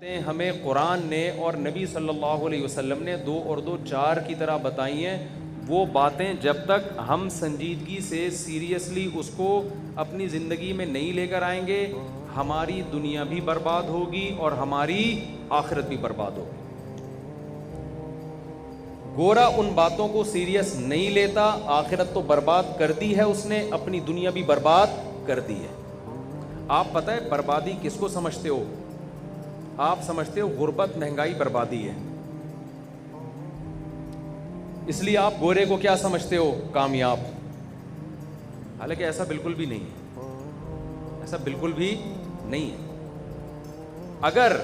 ہمیں قرآن نے اور نبی صلی اللہ علیہ وسلم نے 2 اور 2 4 کی طرح بتائی ہیں. وہ باتیں جب تک ہم سنجیدگی سے سیریسلی اس کو اپنی زندگی میں نہیں لے کر آئیں گے, ہماری دنیا بھی برباد ہوگی اور ہماری آخرت بھی برباد ہوگی. گورا ان باتوں کو سیریس نہیں لیتا, آخرت تو برباد کر دی ہے اس نے, اپنی دنیا بھی برباد کر دی ہے. آپ پتہ ہے بربادی کس کو سمجھتے ہو؟ آپ سمجھتے ہو غربت, مہنگائی بربادی ہے, اس لیے آپ گورے کو کیا سمجھتے ہو؟ کامیاب. حالانکہ ایسا بالکل بھی نہیں ہے, ایسا بالکل بھی نہیں ہے. اگر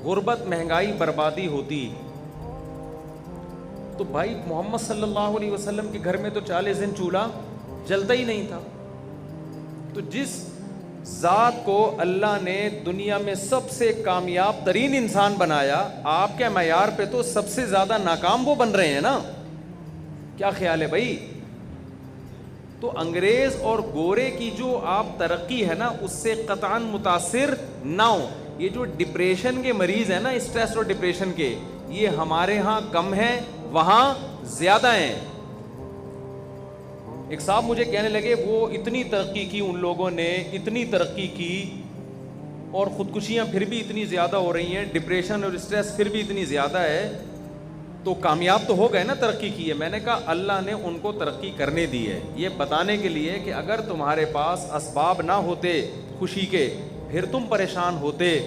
غربت, مہنگائی بربادی ہوتی تو بھائی محمد صلی اللہ علیہ وسلم کے گھر میں تو 40 دن چولہا جلتا ہی نہیں تھا. تو جس ذات کو اللہ نے دنیا میں سب سے کامیاب ترین انسان بنایا, آپ کے معیار پہ تو سب سے زیادہ ناکام وہ بن رہے ہیں نا. کیا خیال ہے بھائی؟ تو انگریز اور گورے کی جو آپ ترقی ہے نا, اس سے قطعاً متاثر نہ ہو. یہ جو ڈپریشن کے مریض ہیں نا, اسٹریس اور ڈپریشن کے, یہ ہمارے ہاں کم ہیں, وہاں زیادہ ہیں. ایک صاحب مجھے کہنے لگے وہ اتنی ترقی کی, ان لوگوں نے اتنی ترقی کی اور خودکشیاں پھر بھی اتنی زیادہ ہو رہی ہیں, ڈپریشن اور اسٹریس پھر بھی اتنی زیادہ ہے, تو کامیاب تو ہو گئے نا, ترقی کی ہے. میں نے کہا اللہ نے ان کو ترقی کرنے دی ہے یہ بتانے کے لیے کہ اگر تمہارے پاس اسباب نہ ہوتے خوشی کے, پھر تم پریشان ہوتے.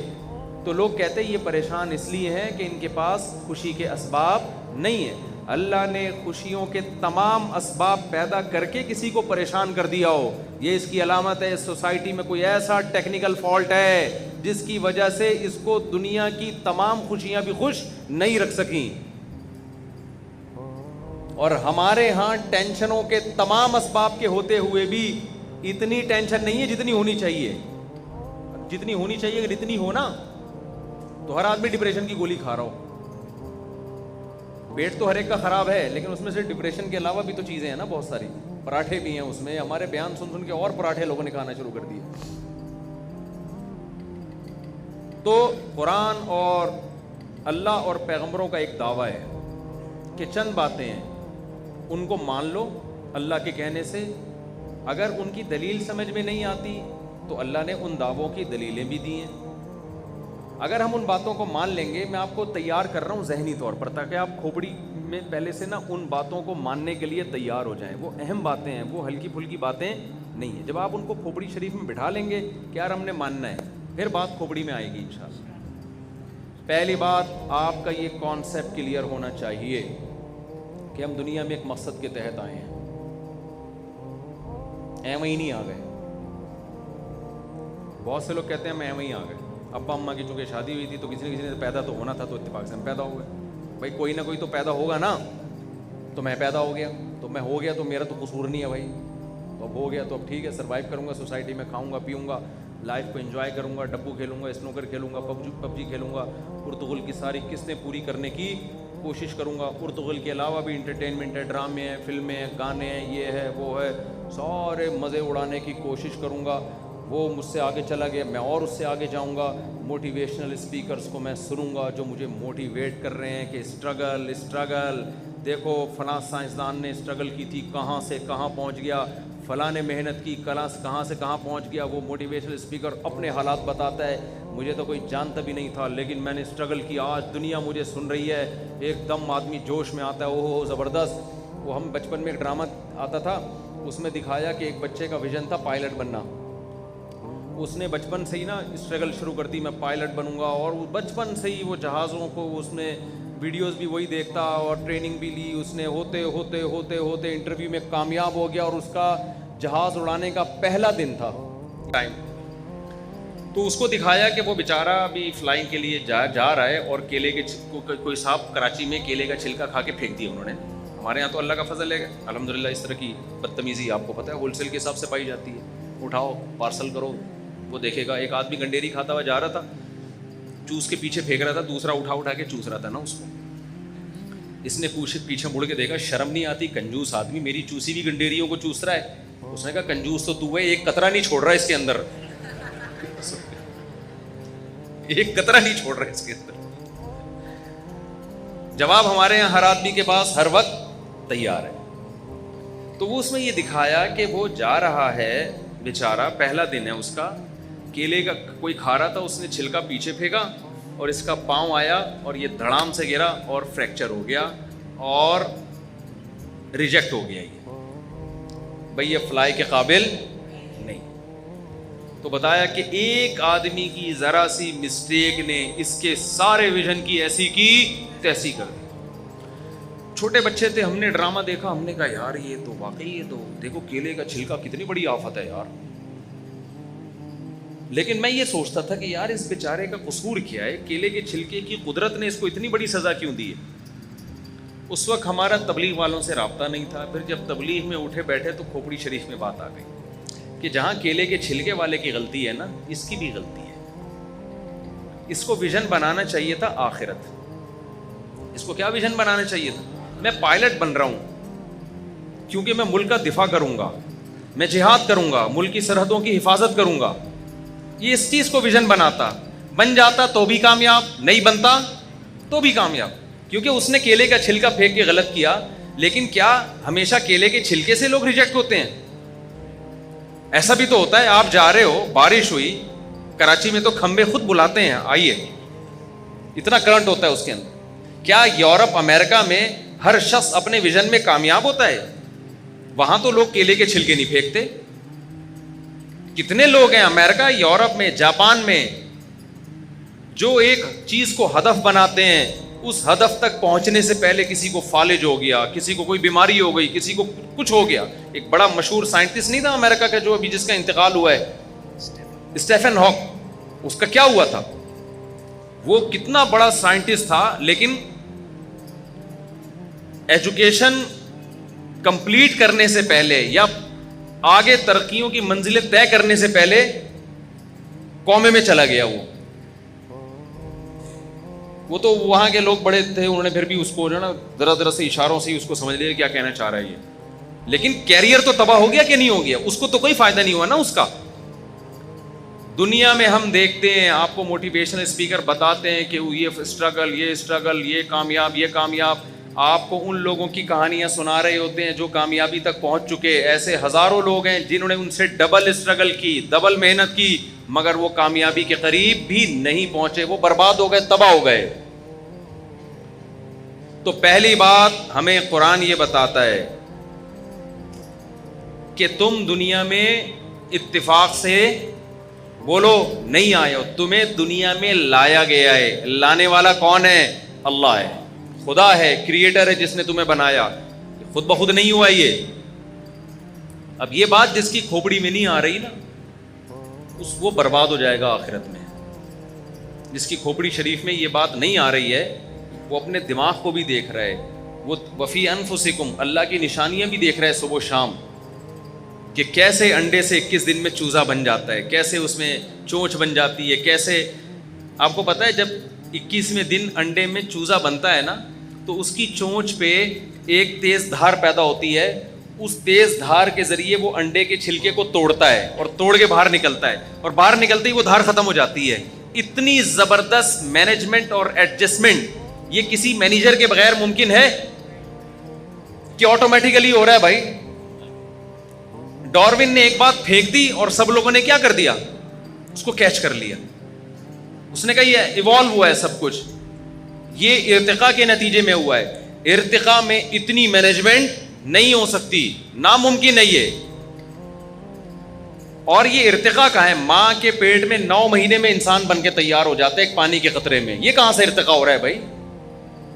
تو لوگ کہتے ہیں یہ پریشان اس لیے ہیں کہ ان کے پاس خوشی کے اسباب نہیں ہیں. اللہ نے خوشیوں کے تمام اسباب پیدا کر کے کسی کو پریشان کر دیا ہو, یہ اس کی علامت ہے. اس سوسائٹی میں کوئی ایسا ٹیکنیکل فالٹ ہے جس کی وجہ سے اس کو دنیا کی تمام خوشیاں بھی خوش نہیں رکھ سکیں. اور ہمارے ہاں ٹینشنوں کے تمام اسباب کے ہوتے ہوئے بھی اتنی ٹینشن نہیں ہے جتنی ہونی چاہیے. جتنی ہونی چاہیے اگر اتنی ہو نا, تو ہر آدمی ڈپریشن کی گولی کھا رہا ہو. پیٹ تو ہر ایک کا خراب ہے, لیکن اس میں سے ڈپریشن کے علاوہ بھی تو چیزیں ہیں نا بہت ساری. پراٹھے بھی ہیں اس میں, ہمارے بیان سن سن کے اور پراٹھے لوگوں نے کھانا شروع کر دیے. تو قرآن اور اللہ اور پیغمبروں کا ایک دعویٰ ہے کہ چند باتیں ہیں, ان کو مان لو اللہ کے کہنے سے. اگر ان کی دلیل سمجھ میں نہیں آتی تو اللہ نے ان دعووں کی دلیلیں بھی دی ہیں. اگر ہم ان باتوں کو مان لیں گے, میں آپ کو تیار کر رہا ہوں ذہنی طور پر, تاکہ آپ کھوپڑی میں پہلے سے نا ان باتوں کو ماننے کے لیے تیار ہو جائیں. وہ اہم باتیں ہیں, وہ ہلکی پھلکی باتیں نہیں ہیں. جب آپ ان کو کھوپڑی شریف میں بٹھا لیں گے کہ یار ہم نے ماننا ہے, پھر بات کھوپڑی میں آئے گی انشاءاللہ. پہلی بات, آپ کا یہ کانسیپٹ کلیئر ہونا چاہیے کہ ہم دنیا میں ایک مقصد کے تحت آئے ہیں, ایویں ہی نہیں آ گئے. بہت سے لوگ کہتے ہیں ہم ایویں ہی آ گئے. ابا اماں کی چونکہ شادی ہوئی تھی تو کسی نے پیدا تو ہونا تھا, تو اتفاق سے ہم پیدا ہو گئے. بھائی کوئی نہ کوئی تو پیدا ہوگا نا, تو میں پیدا ہو گیا, تو میں ہو گیا تو میرا تو قصور نہیں ہے بھائی. تو اب ہو گیا تو اب ٹھیک ہے, سروائیو کروں گا سوسائٹی میں, کھاؤں گا پیوں گا, لائف کو انجوائے کروں گا, ڈبو کھیلوں گا, اسنوکر کھیلوں گا, پب جی کھیلوں گا, پرتغال کی ساری قسطیں پوری کرنے کی کوشش کروں گا. پرتغال کے علاوہ بھی انٹرٹینمنٹ ہے, ڈرامے ہیں, فلمیں ہیں, گانے ہیں, یہ ہے وہ ہے, سارے مزے اڑانے کی کوشش کروں گا. وہ مجھ سے آگے چلا گیا, میں اور اس سے آگے جاؤں گا. موٹیویشنل اسپیکرز کو میں سنوں گا جو مجھے موٹیویٹ کر رہے ہیں کہ اسٹرگل, دیکھو فلاں سائنسدان نے اسٹرگل کی تھی, کہاں سے کہاں پہنچ گیا, فلاں نے محنت کی, کہاں سے کہاں پہنچ گیا. وہ موٹیویشنل اسپیکر اپنے حالات بتاتا ہے, مجھے تو کوئی جانتا بھی نہیں تھا لیکن میں نے اسٹرگل کیا, آج دنیا مجھے سن رہی ہے. ایک دم آدمی جوش میں آتا ہے, اوہ زبردست. وہ ہم بچپن میں ایک ڈرامہ آتا تھا, اس میں دکھایا کہ ایک بچے کا ویژن تھا پائلٹ بننا. اس نے بچپن سے ہی نا اسٹرگل شروع کر دی, میں پائلٹ بنوں گا, اور بچپن سے ہی وہ جہازوں کو, اس نے ویڈیوز بھی وہی دیکھتا اور ٹریننگ بھی لی. اس نے ہوتے ہوتے ہوتے ہوتے انٹرویو میں کامیاب ہو گیا, اور اس کا جہاز اڑانے کا پہلا دن تھا ٹائم. تو اس کو دکھایا کہ وہ بیچارہ ابھی فلائنگ کے لیے جا رہا ہے, اور کیلے کے کوئی صاحب کراچی میں کیلے کا چھلکا کھا کے پھینک دیا انہوں نے. ہمارے یہاں تو اللہ کا فضل ہے الحمدللہ, اس طرح کی بدتمیزی آپ کو پتہ ہے ہول سیل کے حساب سے پائی جاتی ہے. اٹھاؤ پارسل کرو, وہ دیکھے گا. ایک آدمی گنڈیری کھاتا ہوا جا رہا تھا, چوس کے پیچھے پھینک رہا تھا, دوسرا اٹھا کے چوس رہا تھا نا اس کو. اس نے پیچھے مڑ کے دیکھا, شرم نہیں آتی, کنجوس آدمی میری چوسی ہوئی گنڈیریوں کو چوس رہا ہے. اس نے کہا کنجوس تو تو ہے, ایک قطرہ نہیں چھوڑ رہا ہے اس کے اندر. ایک قطرہ نہیں چھوڑ رہے اس کے اندر. جواب ہمارے یہاں ہر آدمی کے پاس ہر وقت تیار ہے. تو وہ اس میں یہ دکھایا کہ وہ جا رہا ہے بیچارہ, پہلا دن ہے اس کا, کیلے کا کوئی کھا رہا تھا, اس نے چھلکا پیچھے پھینکا اور اس کا پاؤں آیا اور یہ دھڑام سے گرا اور فریکچر ہو گیا اور ریجیکٹ ہو گیا. یہ بھئی یہ فلائی کے قابل نہیں. تو بتایا کہ ایک آدمی کی ذرا سی مسٹیک نے اس کے سارے ویژن کی ایسی کی تیسی کر دی. چھوٹے بچے تھے, ہم نے ڈرامہ دیکھا, ہم نے کہا یار یہ تو واقعی, یہ تو دیکھو کیلے کا چھلکا کتنی بڑی آفت ہے یار. لیکن میں یہ سوچتا تھا کہ یار اس بیچارے کا قصور کیا ہے, کیلے کے چھلکے کی قدرت نے اس کو اتنی بڑی سزا کیوں دی ہے. اس وقت ہمارا تبلیغ والوں سے رابطہ نہیں تھا. پھر جب تبلیغ میں اٹھے بیٹھے تو کھوپڑی شریف میں بات آ گئی کہ جہاں کیلے کے چھلکے والے کی غلطی ہے نا, اس کی بھی غلطی ہے. اس کو ویژن بنانا چاہیے تھا آخرت. اس کو کیا ویژن بنانا چاہیے تھا؟ میں پائلٹ بن رہا ہوں کیونکہ میں ملک کا دفاع کروں گا, میں جہاد کروں گا, ملک کی سرحدوں کی حفاظت کروں گا. یہ اس چیز کو ویژن بناتا, بن جاتا تو بھی کامیاب, نہیں بنتا تو بھی کامیاب. کیونکہ اس نے کیلے کا چھلکا پھینک کے غلط کیا. لیکن کیا ہمیشہ کیلے کے چھلکے سے لوگ ریجیکٹ ہوتے ہیں؟ ایسا بھی تو ہوتا ہے, آپ جا رہے ہو, بارش ہوئی, کراچی میں تو کھمبے خود بلاتے ہیں آئیے, اتنا کرنٹ ہوتا ہے اس کے اندر. کیا یورپ امریکہ میں ہر شخص اپنے ویژن میں کامیاب ہوتا ہے؟ وہاں تو لوگ کیلے کے چھلکے نہیں پھینکتے. کتنے لوگ ہیں امریکہ, یورپ میں, جاپان میں, جو ایک چیز کو ہدف بناتے ہیں, اس ہدف تک پہنچنے سے پہلے کسی کو فالج ہو گیا, کسی کو کوئی بیماری ہو گئی, کسی کو کچھ ہو گیا. ایک بڑا مشہور سائنٹسٹ نہیں تھا امریکہ کا جو ابھی جس کا انتقال ہوا ہے, اسٹیفن ہاک, اس کا کیا ہوا تھا؟ وہ کتنا بڑا سائنٹسٹ تھا, لیکن ایجوکیشن کمپلیٹ کرنے سے پہلے یا آگے ترقیوں کی منزلیں طے کرنے سے پہلے کومے میں چلا گیا. وہ تو وہاں کے لوگ بڑے تھے, انہوں نے پھر بھی اس کو جو ہے نا ذرا ذرا سے اشاروں سے اس کو سمجھ لیا کیا کہنا چاہ رہا ہے یہ. لیکن کیریئر تو تباہ ہو گیا کہ نہیں ہو گیا؟ اس کو تو کوئی فائدہ نہیں ہوا نا اس کا. دنیا میں ہم دیکھتے ہیں, آپ کو موٹیویشنل اسپیکر بتاتے ہیں کہ یہ اسٹرگل, یہ کامیاب, یہ کامیاب. آپ کو ان لوگوں کی کہانیاں سنا رہے ہوتے ہیں جو کامیابی تک پہنچ چکے. ایسے ہزاروں لوگ ہیں جنہوں نے ان سے ڈبل اسٹرگل کی, ڈبل محنت کی, مگر وہ کامیابی کے قریب بھی نہیں پہنچے, وہ برباد ہو گئے, تباہ ہو گئے. تو پہلی بات ہمیں قرآن یہ بتاتا ہے کہ تم دنیا میں اتفاق سے بولو نہیں آئے ہو, تمہیں دنیا میں لایا گیا ہے. لانے والا کون ہے؟ اللہ ہے, خدا ہے, کریٹر ہے جس نے تمہیں بنایا. خود بخود نہیں ہوا یہ. اب یہ بات جس کی کھوپڑی میں نہیں آ رہی نا, وہ برباد ہو جائے گا آخرت میں. جس کی کھوپڑی شریف میں یہ بات نہیں آ رہی ہے, وہ اپنے دماغ کو بھی دیکھ رہا ہے, وہ وفی انفسکم, اللہ کی نشانیاں بھی دیکھ رہا ہے صبح و شام, کہ کیسے انڈے سے 21 دن میں چوزا بن جاتا ہے, کیسے اس میں چونچ بن جاتی ہے, کیسے. آپ کو پتہ ہے جب 21ویں دن انڈے میں چوزا بنتا ہے نا, تو اس کی چونچ پہ ایک تیز دھار پیدا ہوتی ہے. اس تیز دھار کے ذریعے وہ انڈے کے چھلکے کو توڑتا ہے اور توڑ کے باہر نکلتا ہے, اور باہر نکلتے ہی وہ دھار ختم ہو جاتی ہے. اتنی زبردست مینجمنٹ اور ایڈجسٹمنٹ یہ کسی مینیجر کے بغیر ممکن ہے کہ آٹومیٹیکلی ہو رہا ہے بھائی. ڈاروین نے ایک بات پھینک دی اور سب لوگوں نے کیا کر دیا؟ اس کو کیچ کر لیا. اس نے کہا یہ ایوالو ہوا ہے سب کچھ, یہ ارتقاء کے نتیجے میں ہوا ہے. ارتقاء میں اتنی مینجمنٹ نہیں ہو سکتی, ناممکن ہے یہ. اور یہ ارتقاء کہاں ہے؟ ماں کے پیٹ میں 9 مہینے میں انسان بن کے تیار ہو جاتا ہے ایک پانی کے قطرے میں. یہ کہاں سے ارتقاء ہو رہا ہے بھائی؟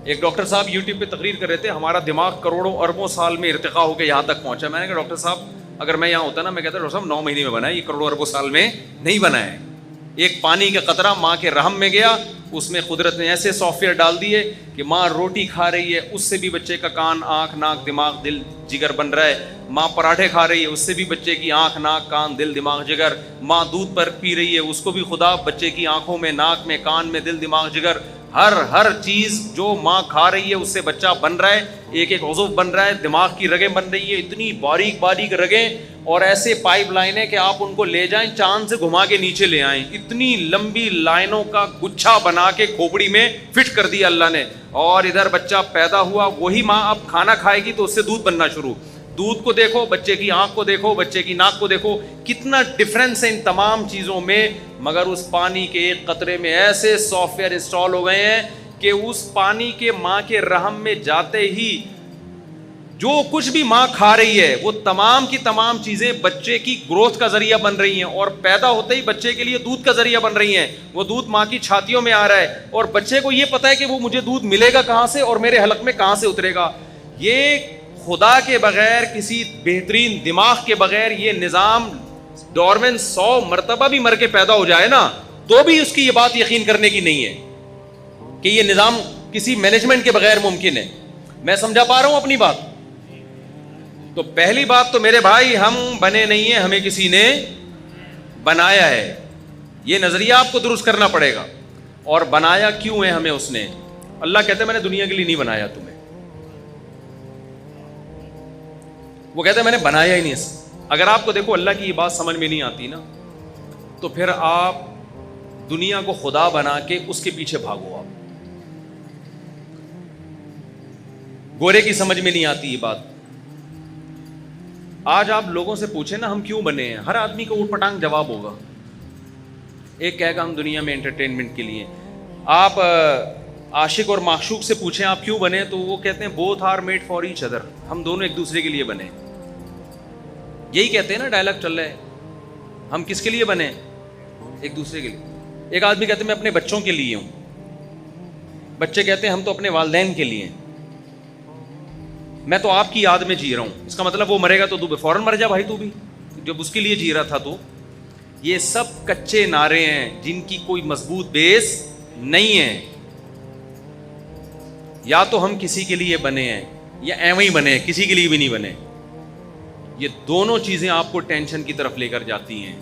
ایک ڈاکٹر صاحب یوٹیوب پہ تقریر کر رہے تھے, ہمارا دماغ کروڑوں اربوں سال میں ارتقاء ہو کے یہاں تک پہنچا. میں نے کہا ڈاکٹر صاحب اگر میں یہاں ہوتا نا, میں کہتا ڈاکٹر صاحب 9 مہینے میں بنا ہے, یہ کروڑوں اربوں سال میں نہیں بنا ہے. ایک پانی کا قطرہ ماں کے رحم میں گیا, اس میں قدرت نے ایسے سافٹ ویئر ڈال دیے کہ ماں روٹی کھا رہی ہے, اس سے بھی بچے کا کان, آنکھ, ناک, دماغ, دل, جگر بن رہا ہے. ماں پراٹھے کھا رہی ہے, اس سے بھی بچے کی آنکھ, ناک, کان, دل, دماغ, جگر. ماں دودھ پر پی رہی ہے, اس کو بھی خدا بچے کی آنکھوں میں, ناک میں, کان میں, دل, دماغ, جگر. ہر چیز جو ماں کھا رہی ہے اس سے بچہ بن رہا ہے, ایک ایک عضو بن رہا ہے, دماغ کی رگیں بن رہی ہے, اتنی باریک باریک رگیں, اور ایسے پائپ لائنیں کہ آپ ان کو لے جائیں چاند سے گھما کے نیچے لے آئیں, اتنی لمبی لائنوں کا گچھا بنا کے کھوپڑی میں فٹ کر دیا اللہ نے. اور ادھر بچہ پیدا ہوا, وہی ماں اب کھانا کھائے گی تو اس سے دودھ بننا شروع. دودھ کو دیکھو, بچے کی آنکھ کو دیکھو, بچے کی ناک کو دیکھو, کتنا ڈفرینس ہے ان تمام چیزوں میں. مگر اس پانی کے ایک قطرے میں ایسے سافٹ ویئر انسٹال ہو گئے ہیں کہ اس پانی کے ماں کے رحم میں جاتے ہی جو کچھ بھی ماں کھا رہی ہے وہ تمام کی تمام چیزیں بچے کی گروتھ کا ذریعہ بن رہی ہیں, اور پیدا ہوتے ہی بچے کے لیے دودھ کا ذریعہ بن رہی ہیں. وہ دودھ ماں کی چھاتیوں میں آ رہا ہے, اور بچے کو یہ پتا ہے کہ وہ مجھے دودھ ملے گا کہاں سے اور میرے حلق میں کہاں سے اترے گا. یہ خدا کے بغیر, کسی بہترین دماغ کے بغیر یہ نظام ڈارون 100 مرتبہ بھی مر کے پیدا ہو جائے نا تو بھی اس کی یہ بات یقین کرنے کی نہیں ہے کہ یہ نظام کسی مینجمنٹ کے بغیر ممکن ہے. میں سمجھا پا رہا ہوں اپنی بات؟ تو پہلی بات تو میرے بھائی, ہم بنے نہیں ہیں, ہمیں کسی نے بنایا ہے. یہ نظریہ آپ کو درست کرنا پڑے گا. اور بنایا کیوں ہے ہمیں اس نے؟ اللہ کہتے ہیں میں نے دنیا کے لیے نہیں بنایا تمہیں. وہ کہتے ہیں میں نے بنایا ہی نہیں. اگر آپ کو دیکھو اللہ کی یہ بات سمجھ میں نہیں آتی نا تو پھر آپ دنیا کو خدا بنا کے اس کے پیچھے بھاگو. آپ گورے کی سمجھ میں نہیں آتی یہ بات. آج آپ لوگوں سے پوچھیں نا ہم کیوں بنے ہیں, ہر آدمی کو اوٹ پٹانگ جواب ہوگا. ایک کہے گا ہم دنیا میں انٹرٹینمنٹ کے لیے. آپ عاشق اور معشوق سے پوچھیں آپ کیوں بنے تو وہ کہتے ہیں both are made for each other, ہم دونوں ایک دوسرے کے لیے بنے. یہی کہتے ہیں نا, ڈائلاگ چل رہا ہے, ہم کس کے لیے بنے؟ ایک دوسرے کے لیے. ایک آدمی کہتے ہیں میں اپنے بچوں کے لیے ہوں, بچے کہتے ہیں ہم تو اپنے والدین کے لیے ہیں, میں تو آپ کی یاد میں جی رہا ہوں. اس کا مطلب وہ مرے گا تو تو فوراً مر جا بھائی, تو بھی جب اس کے لیے جی رہا تھا. تو یہ سب کچے نعرے ہیں جن کی کوئی مضبوط بیس نہیں ہے. یا تو ہم کسی کے لیے بنے ہیں یا ایویں ہی بنے ہیں, کسی کے لیے بھی نہیں بنے. یہ دونوں چیزیں آپ کو ٹینشن کی طرف لے کر جاتی ہیں.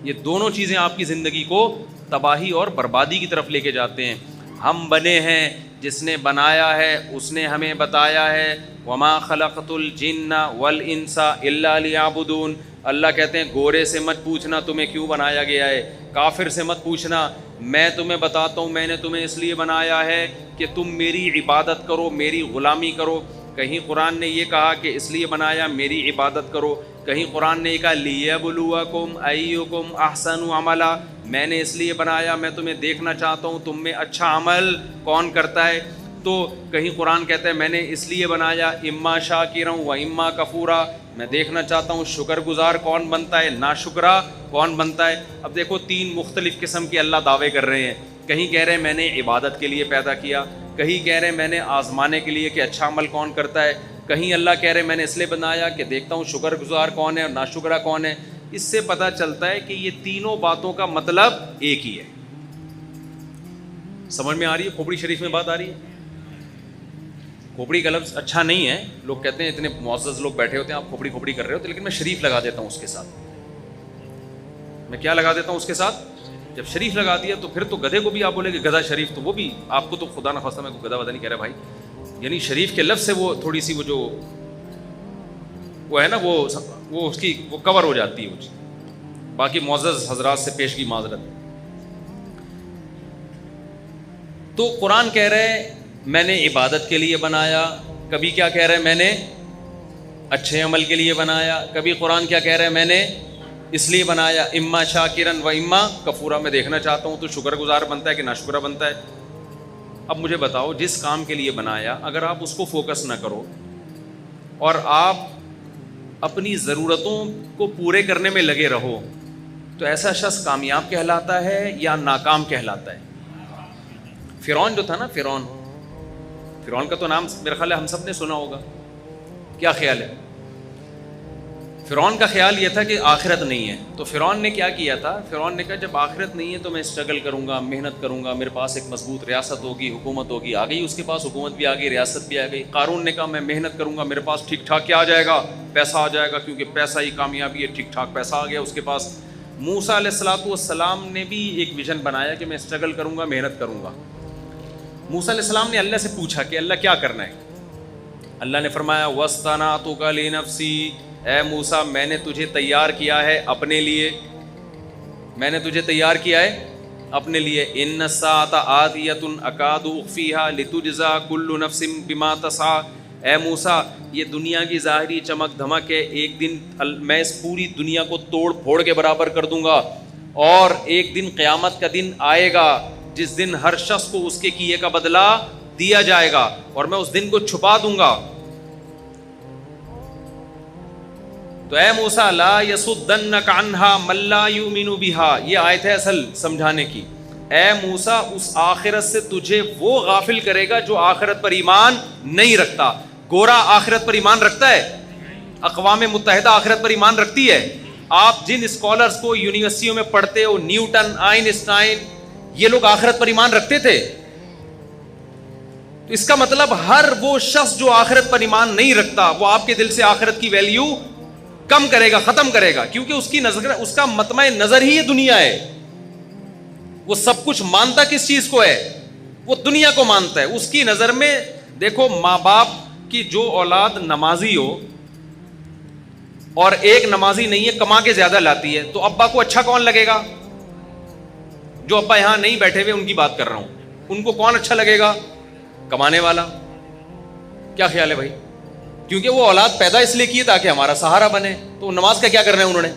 یہ دونوں چیزیں آپ کی زندگی کو تباہی اور بربادی کی طرف لے کے جاتے ہیں. ہم بنے ہیں, جس نے بنایا ہے اس نے ہمیں بتایا ہے وما خلقت الجن والانس الا لیعبدون. اللہ کہتے ہیں گورے سے مت پوچھنا تمہیں کیوں بنایا گیا ہے, کافر سے مت پوچھنا, میں تمہیں بتاتا ہوں میں نے تمہیں اس لیے بنایا ہے کہ تم میری عبادت کرو, میری غلامی کرو. کہیں قرآن نے یہ کہا کہ اس لیے بنایا میری عبادت کرو, کہیں قرآن نے یہ کہا لیبلوکم ایکم احسن عملا, میں نے اس لیے بنایا میں تمہیں دیکھنا چاہتا ہوں تم میں اچھا عمل کون کرتا ہے. تو کہیں قرآن کہتا ہے میں نے اس لیے بنایا اما شاکرا و اما کفورا, میں دیکھنا چاہتا ہوں شکر گزار کون بنتا ہے, ناشکرا کون بنتا ہے. اب دیکھو 3 مختلف قسم کے اللہ دعوے کر رہے ہیں. کہیں کہہ رہے ہیں میں نے عبادت کے لیے پیدا کیا, کہیں کہہ رہے ہیں میں نے آزمانے کے لیے کہ اچھا عمل کون کرتا ہے, کہیں اللہ کہہ رہے ہیں میں نے اس لیے بنایا کہ دیکھتا ہوں شکر گزار کون ہے اور ناشکرا کون ہے. اس سے پتہ چلتا ہے کہ یہ تینوں باتوں کا مطلب ایک ہی ہے. سمجھ میں آ رہی ہے؟ کھوپڑی شریف میں بات آ رہی ہے. کھوپڑی کا لفظ اچھا نہیں ہے, لوگ کہتے ہیں اتنے معزز لوگ بیٹھے ہوتے ہیں آپ کھوپڑی کھوپڑی کر رہے ہوتے, لیکن میں شریف لگا دیتا ہوں اس کے ساتھ. میں کیا لگا دیتا ہوں اس کے ساتھ؟ جب شریف لگا دیا تو پھر تو گدھے کو بھی آپ بولے کہ گدھا شریف, تو وہ بھی آپ کو تو خدا نخواستہ میں کو گدھا ودا نہیں کہہ رہا بھائی, یعنی شریف کے لفظ سے وہ تھوڑی سی وہ جو وہ ہے نا وہ اس کی وہ کور ہو جاتی ہے. باقی معزز حضرات سے پیشگی معذرت. تو قرآن کہہ رہے میں نے عبادت کے لیے بنایا, کبھی کیا کہہ رہے میں نے اچھے عمل کے لیے بنایا, کبھی قرآن کیا کہہ رہے میں نے اس لیے بنایا اما شاکرن و اما کفورا, میں دیکھنا چاہتا ہوں تو شکر گزار بنتا ہے کہ ناشکرا بنتا ہے. اب مجھے بتاؤ جس کام کے لیے بنایا اگر آپ اس کو فوکس نہ کرو اور آپ اپنی ضرورتوں کو پورے کرنے میں لگے رہو تو ایسا شخص کامیاب کہلاتا ہے یا ناکام کہلاتا ہے؟ فرعون جو تھا نا, فرعون کا تو نام میرا خیال ہے ہم سب نے سنا ہوگا. کیا خیال ہے؟ فرعون کا خیال یہ تھا کہ آخرت نہیں ہے. تو فرعون نے کیا کیا تھا, فرعون نے کہا جب آخرت نہیں ہے تو میں اسٹرگل کروں گا, محنت کروں گا, میرے پاس ایک مضبوط ریاست ہوگی, حکومت ہوگی. آ گئی اس کے پاس حکومت بھی آ گئی, ریاست بھی آ گئی. قارون نے کہا میں محنت کروں گا, میرے پاس ٹھیک ٹھاک کیا آ جائے گا, پیسہ آ جائے گا, کیونکہ پیسہ ہی کامیابی ہے. ٹھیک ٹھاک پیسہ آ گیا اس کے پاس. موسیٰ علیہ السلام نے بھی ایک ویژن بنایا کہ میں اسٹرگل کروں گا, محنت کروں گا. موسیٰ علیہ السلام نے اللہ سے پوچھا کہ اللہ کیا کرنا ہے. اللہ نے فرمایا وَاسْتَنَعْتُكَ لِنَفْسِي، اے موسیٰ میں نے تجھے تیار کیا ہے اپنے لیے، میں نے تجھے تیار کیا ہے اپنے لیے. إِنَّ السَّاعَةَ آتِيَةٌ أَكَادُ أُخْفِيهَا لِتُجْزَىٰ كُلُّ نَفْسٍ بِمَا تَسْعَىٰ. اے موسیٰ یہ دنیا کی ظاہری چمک دھمک ہے، ایک دن میں اس پوری دنیا کو توڑ پھوڑ کے برابر کر دوں گا، اور ایک دن قیامت کا دن آئے گا جس دن ہر شخص کو اس کے کیے کا بدلہ دیا جائے گا، اور میں اس دن کو چھپا دوں گا. تو اے موسیٰ لا یصدنک عنہا من لا یؤمن بہا، یہ آیت ہے اصل سمجھانے کی. اے موسیٰ اس آخرت سے تجھے وہ غافل کرے گا جو آخرت پر ایمان نہیں رکھتا. گورا آخرت پر ایمان رکھتا ہے؟ اقوام متحدہ آخرت پر ایمان رکھتی ہے؟ آپ جن اسکالرز کو یونیورسٹیوں میں پڑھتے ہو، نیوٹن، آئنسٹائن، یہ لوگ آخرت پر ایمان رکھتے تھے. تو اس کا مطلب ہر وہ شخص جو آخرت پر ایمان نہیں رکھتا وہ آپ کے دل سے آخرت کی ویلیو کم کرے گا، ختم کرے گا، کیونکہ اس کی نظر، اس کا مطمع نظر ہی یہ دنیا ہے. وہ سب کچھ مانتا کس چیز کو ہے؟ وہ دنیا کو مانتا ہے. اس کی نظر میں دیکھو، ماں باپ کی جو اولاد نمازی ہو اور ایک نمازی نہیں ہے، کما کے زیادہ لاتی ہے، تو ابا کو اچھا کون لگے گا؟ جو ابا یہاں نہیں بیٹھے ہوئے ان کی بات کر رہا ہوں، ان کو کون اچھا لگے گا؟ کمانے والا. کیا خیال ہے بھائی؟ کیونکہ وہ اولاد پیدا اس لیے کی تاکہ ہمارا سہارا بنے، تو نماز کا کیا کرنا ہے انہوں نے؟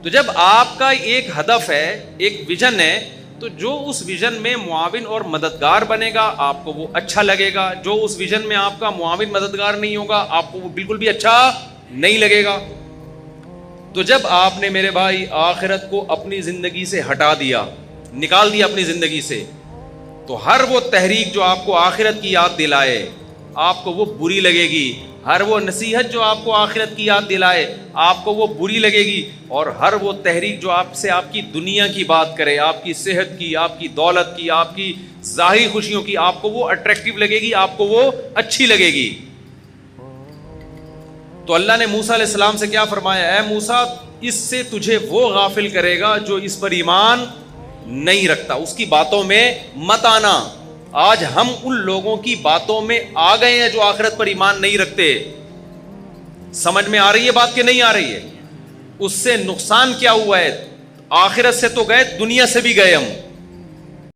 تو جب آپ کا ایک ہدف ہے، ایک ویژن ہے، تو جو اس ویژن میں معاون اور مددگار بنے گا آپ کو وہ اچھا لگے گا. جو اس ویژن میں آپ کا معاون مددگار نہیں ہوگا آپ کو وہ بالکل بھی اچھا نہیں لگے گا. تو جب آپ نے میرے بھائی آخرت کو اپنی زندگی سے ہٹا دیا، نکال دیا اپنی زندگی سے، تو ہر وہ تحریک جو آپ کو آخرت کی یاد دلائے آپ کو وہ بری لگے گی. ہر وہ نصیحت جو آپ کو آخرت کی یاد دلائے آپ کو وہ بری لگے گی. اور ہر وہ تحریک جو آپ سے آپ کی دنیا کی بات کرے، آپ کی صحت کی، آپ کی دولت کی، آپ کی ظاہری خوشیوں کی، آپ کو وہ اٹریکٹیو لگے گی، آپ کو وہ اچھی لگے گی. تو اللہ نے موسیٰ علیہ السلام سے کیا فرمایا؟ اے موسیٰ اس سے تجھے وہ غافل کرے گا جو اس پر ایمان نہیں رکھتا، اس کی باتوں میں مت آنا. آج ہم ان لوگوں کی باتوں میں آ گئے ہیں جو آخرت پر ایمان نہیں رکھتے. سمجھ میں آ رہی ہے بات کہ نہیں آ رہی ہے؟ اس سے نقصان کیا ہوا ہے؟ آخرت سے تو گئے، دنیا سے بھی گئے ہم.